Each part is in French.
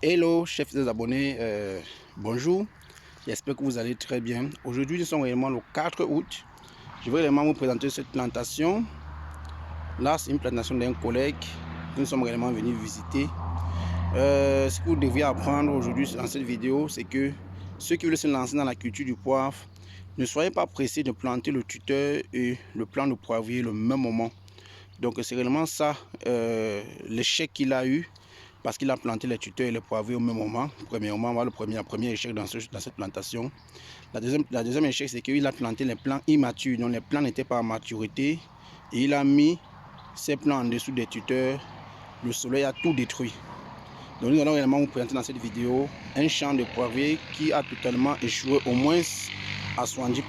Hello, chers des abonnés, bonjour, j'espère que vous allez très bien. Aujourd'hui, nous sommes réellement le 4 août. Je vais réellement vous présenter cette plantation. Là, c'est une plantation d'un collègue que nous sommes réellement venus visiter. Ce que vous devriez apprendre aujourd'hui dans cette vidéo, c'est que ceux qui veulent se lancer dans la culture du poivre, ne soyez pas pressés de planter le tuteur et le plant de poivrier le même moment. Donc, c'est réellement ça l'échec qu'il a eu. Parce qu'il a planté les tuteurs et les poivriers au même moment. Premièrement, voilà le premier échec dans cette plantation. La deuxième échec, c'est qu'il a planté les plants immatures. Donc les plants n'étaient pas à maturité. Et il a mis ces plants en dessous des tuteurs. Le soleil a tout détruit. Donc nous allons réellement vous présenter dans cette vidéo un champ de poivriers qui a totalement échoué au moins à 70%.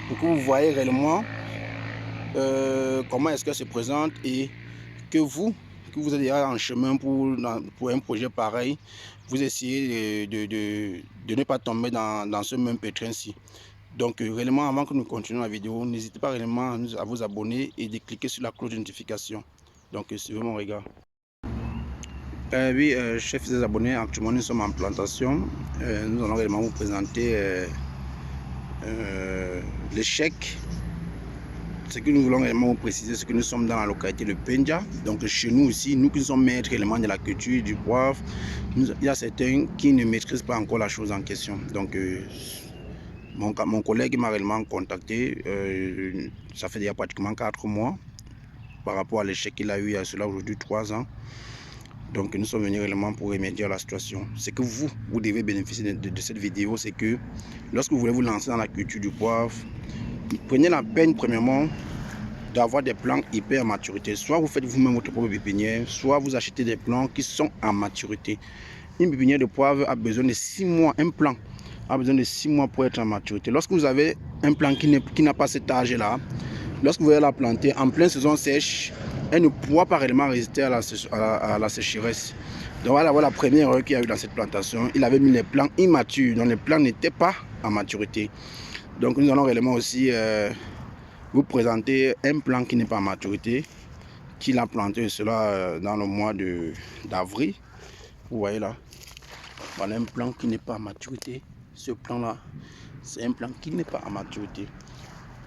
Pour que vous voyez réellement comment est-ce qu'elle se présente et que vous êtes déjà en chemin pour un projet pareil, vous essayez de ne pas tomber dans ce même pétrin-ci. Donc réellement, avant que nous continuions la vidéo, n'hésitez pas réellement à vous abonner et de cliquer sur la cloche de notification. Donc suivez mon regard. Oui, chers des abonnés, actuellement nous sommes en plantation. Nous allons réellement vous présenter l'échec. Ce que nous voulons réellement vous préciser, c'est que nous sommes dans la localité de Penja. Donc chez nous aussi, nous qui sommes maîtres éléments de la culture du poivre, il y a certains qui ne maîtrisent pas encore la chose en question. Donc mon collègue m'a réellement contacté, ça fait déjà pratiquement 4 mois, par rapport à l'échec qu'il a eu il y a cela aujourd'hui 3 ans. Donc nous sommes venus réellement pour remédier à la situation. Ce que vous devez bénéficier de cette vidéo, c'est que lorsque vous voulez vous lancer dans la culture du poivre, prenez la peine premièrement d'avoir des plants hyper à maturité. Soit vous faites vous-même votre propre pépinière, soit vous achetez des plants qui sont en maturité. Une pépinière de poivre a besoin de 6 mois, un plant a besoin de 6 mois pour être en maturité. Lorsque vous avez un plant qui n'a pas cet âge-là, lorsque vous allez la planter en pleine saison sèche, elle ne pourra pas réellement résister à la sécheresse. Donc voilà la première erreur qu'il y a eu dans cette plantation. Il avait mis les plants immatures, donc les plants n'étaient pas en maturité. Donc nous allons réellement aussi vous présenter un plant qui n'est pas en maturité, qu'il a planté cela dans le mois d'avril. Vous voyez là, voilà un plant qui n'est pas à maturité. Ce plant là, c'est un plant qui n'est pas à maturité.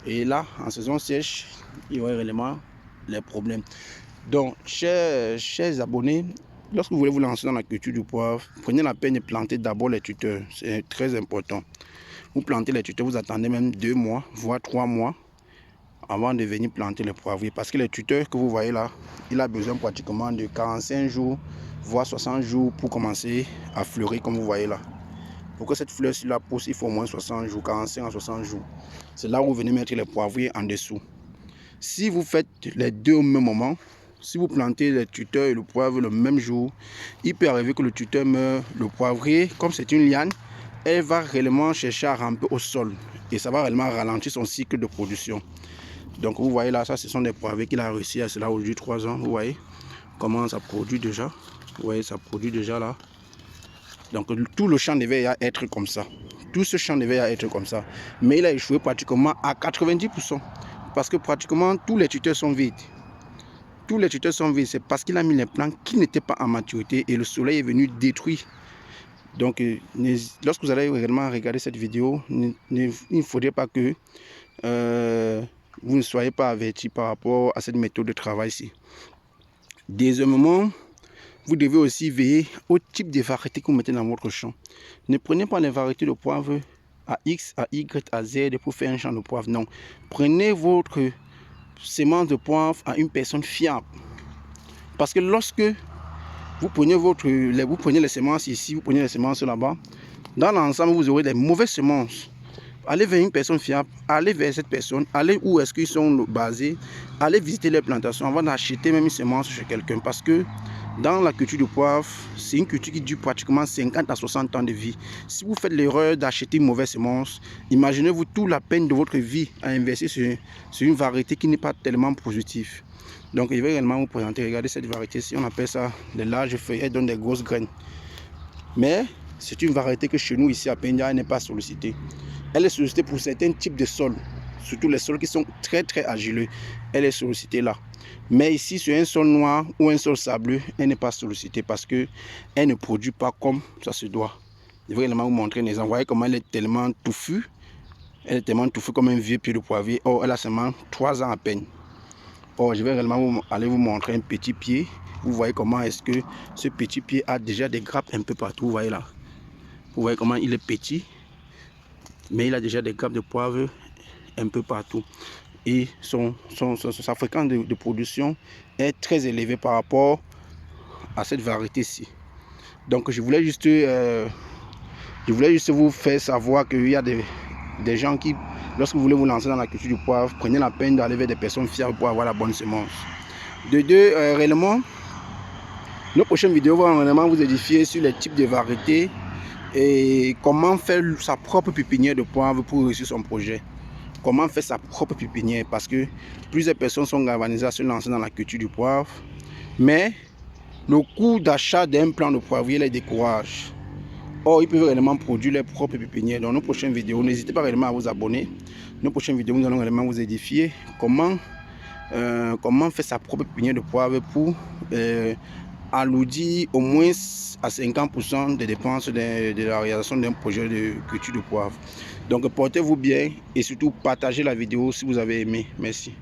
Et là, en saison sèche, il y aurait réellement les problèmes. Donc, chers abonnés, lorsque vous voulez vous lancer dans la culture du poivre, prenez la peine de planter d'abord les tuteurs. C'est très important. Vous plantez les tuteurs, vous attendez même 2 mois, voire 3 mois avant de venir planter les poivriers. Parce que les tuteurs que vous voyez là, il a besoin pratiquement de 45 jours, voire 60 jours pour commencer à fleurir comme vous voyez là. Pour que cette fleur la pousse, il faut au moins 60 jours, 45 à 60 jours. C'est là où vous venez mettre les poivriers en dessous. Si vous faites les deux au même moment, si vous plantez les tuteurs et le poivre le même jour, il peut arriver que le tuteur meurt. Le poivrier, comme c'est une liane, elle va réellement chercher à ramper au sol. Et ça va réellement ralentir son cycle de production. Donc vous voyez là, ça ce sont des poivriers qu'il a réussi à cela aujourd'hui 3 ans. Vous voyez comment ça produit déjà. Vous voyez, ça produit déjà là. Donc tout le champ devait être comme ça. Tout ce champ devait être comme ça. Mais il a échoué pratiquement à 90%. Parce que pratiquement tous les tuteurs sont vides. Tous les tuteurs sont vides. C'est parce qu'il a mis les plants qui n'étaient pas en maturité et le soleil est venu détruire. Donc lorsque vous allez réellement regarder cette vidéo, il ne faudrait pas que vous ne soyez pas avertis par rapport à cette méthode de travail-ci. Deuxièmement, vous devez aussi veiller au type de variété que vous mettez dans votre champ. Ne prenez pas les variétés de poivre à X, à Y, à Z pour faire un champ de poivre. Non. Prenez votre semence de poivre à une personne fiable. Parce que lorsque vous prenez les semences ici, vous prenez les semences là-bas, dans l'ensemble, vous aurez des mauvaises semences. Allez vers une personne fiable, allez vers cette personne, allez où est-ce qu'ils sont basés, allez visiter les plantations avant d'acheter même une semence chez quelqu'un. Parce que dans la culture du poivre, c'est une culture qui dure pratiquement 50 à 60 ans de vie. Si vous faites l'erreur d'acheter une mauvaise semence, imaginez-vous toute la peine de votre vie à investir sur une variété qui n'est pas tellement positive. Donc je vais réellement vous présenter, regardez cette variété-ci, on appelle ça des larges feuilles, elle donne des grosses graines. Mais c'est une variété que chez nous ici à Penja, elle n'est pas sollicitée. Elle est sollicitée pour certains types de sols. surtout les sols qui sont très argileux, elle est sollicitée là. Mais ici, sur un sol noir ou un sol sableux, elle n'est pas sollicitée parce que elle ne produit pas comme ça se doit. Je vais vraiment vous montrer un exemple. Vous voyez comment elle est tellement touffue. Elle est tellement touffue comme un vieux pied de poivrier. Or, elle a seulement 3 ans à peine. Or, je vais réellement aller vous montrer un petit pied. Vous voyez comment est-ce que ce petit pied a déjà des grappes un peu partout. Vous voyez là. Vous voyez comment il est petit. Mais il a déjà des grappes de poivre un peu partout. Et sa fréquence de production est très élevée par rapport à cette variété-ci. Donc, je voulais juste vous faire savoir qu'il y a des gens qui, lorsque vous voulez vous lancer dans la culture du poivre, prenez la peine d'aller vers des personnes fiables pour avoir la bonne semence. De deux, réellement, nos prochaines vidéos vont vraiment vous édifier sur les types de variétés et comment faire sa propre pépinière de poivre pour réussir son projet. Comment faire sa propre pépinière, parce que plusieurs personnes sont galvanisées à se lancer dans la culture du poivre, mais le coût d'achat d'un plant de poivrier les décourage. Or, ils peuvent réellement produire leur propre pépinière. Dans nos prochaines vidéos, n'hésitez pas réellement à vous abonner. Nos prochaines vidéos, nous allons réellement vous édifier comment faire sa propre pépinière de poivre pour alourdir au moins à 50% des dépenses de la réalisation d'un projet de culture de poivre. Donc, portez-vous bien et surtout partagez la vidéo si vous avez aimé. Merci.